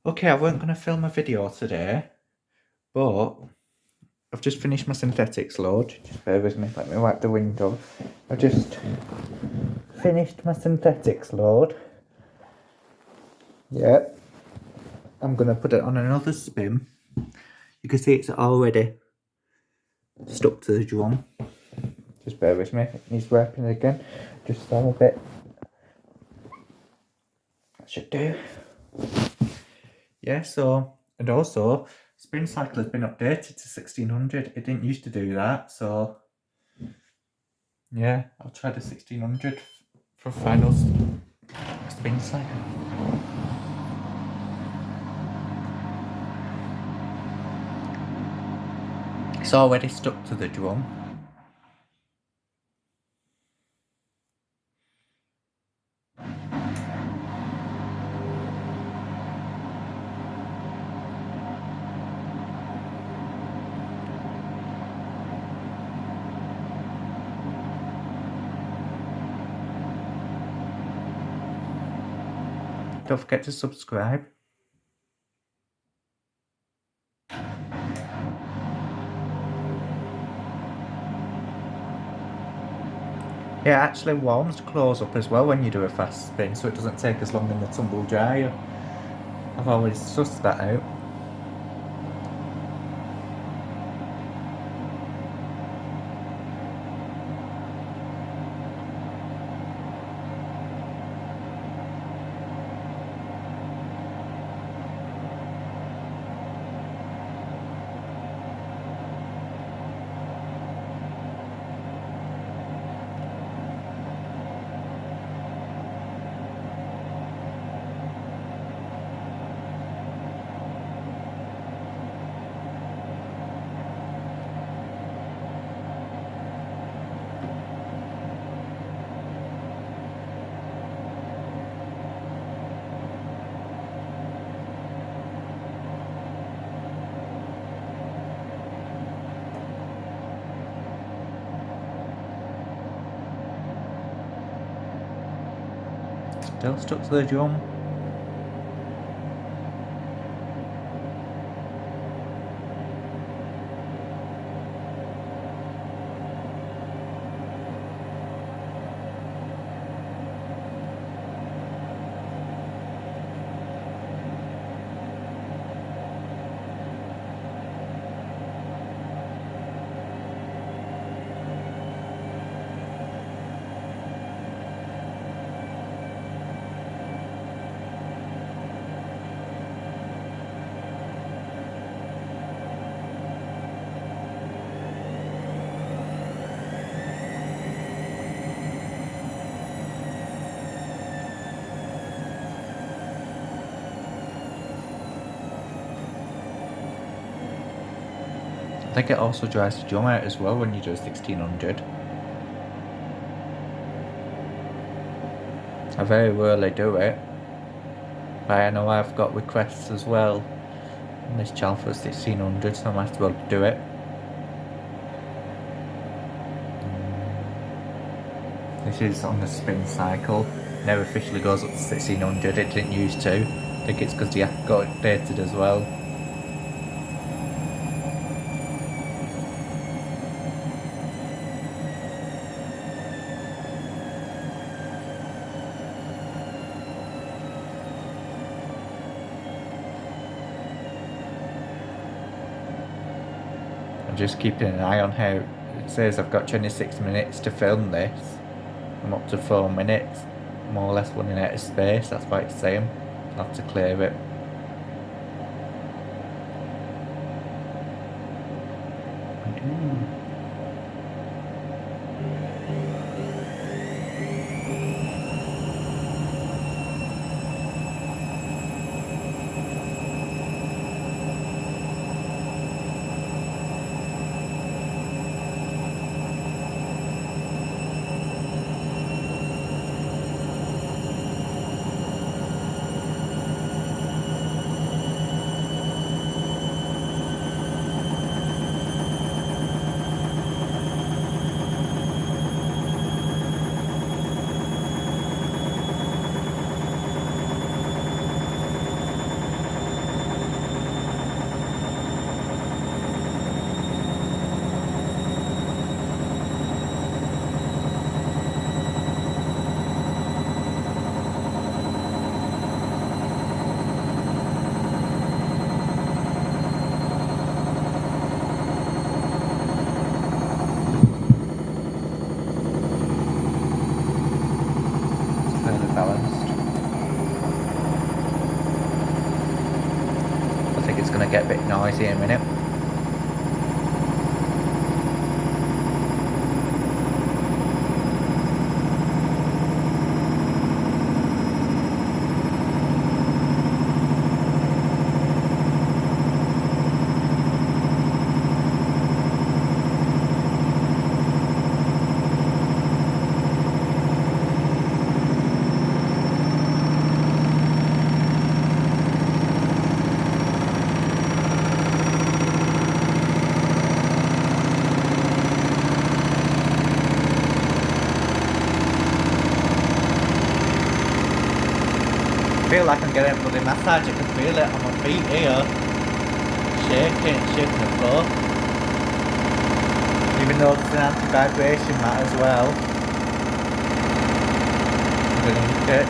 Okay, I weren't going to film a video today, but I've just finished my synthetics load. Just bear with me, let me wipe the window. I've just finished my synthetics load. Yep. I'm going to put it on another spin. You can see it's already stuck to the drum. Just bear with me, it needs wrapping again. Just a little bit. That should do. Yeah, so, and also, spin cycle has been updated to 1600. It didn't used to do that, so yeah, I'll try the 1600 for final spin cycle. It's already stuck to the drum. Don't forget to subscribe. It actually warms close up as well when you do a fast spin, so it doesn't take as long in the tumble dryer. I've always sussed that out. Still stuck to the drum. I think it also dries the drum out as well when you do 1600. I very rarely do it, but I know I've got requests as well on this channel for 1600, so I might as well do it. This is on the spin cycle. Never officially goes up to 1600, it didn't used to. I think it's because the app got updated as well. I'm just keeping an eye on how it says I've got 26 minutes to film this. I'm up to 4 minutes, more or less running out of space, that's why it's saying. I'll have to clear it. it's going to get a bit noisy in a minute. I feel like I'm getting a bloody massage. I can feel it on my feet here. Shaking the floor. Even though it's an anti-vibration mat as well. Underneath it.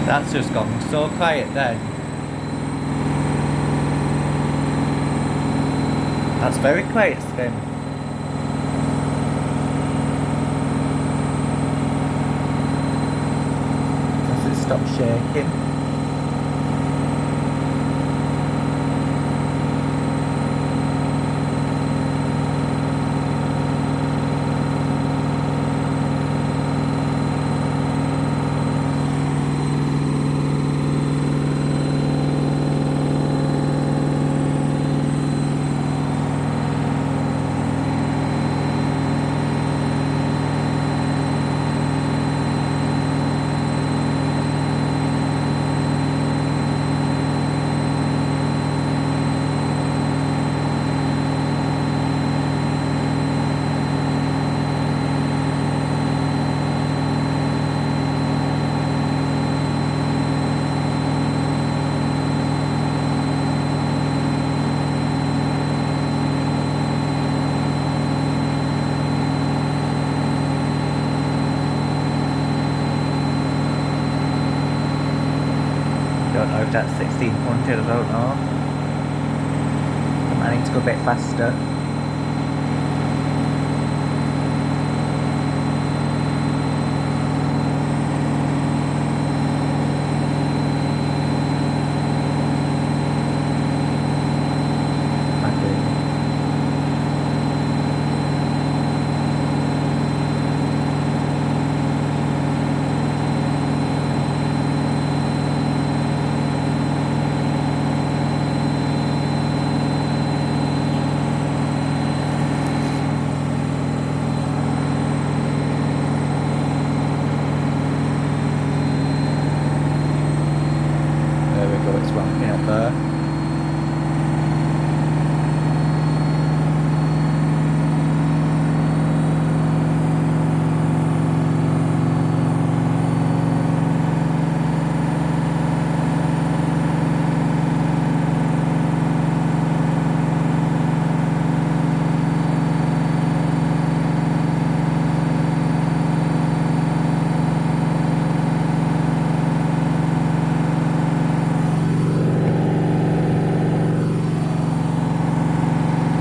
That's just gone so quiet then. That's very quiet, Spin. Does it stop shaking? Or if that's 1600, I don't know. I need to go a bit faster. There we go, it's ramping up there.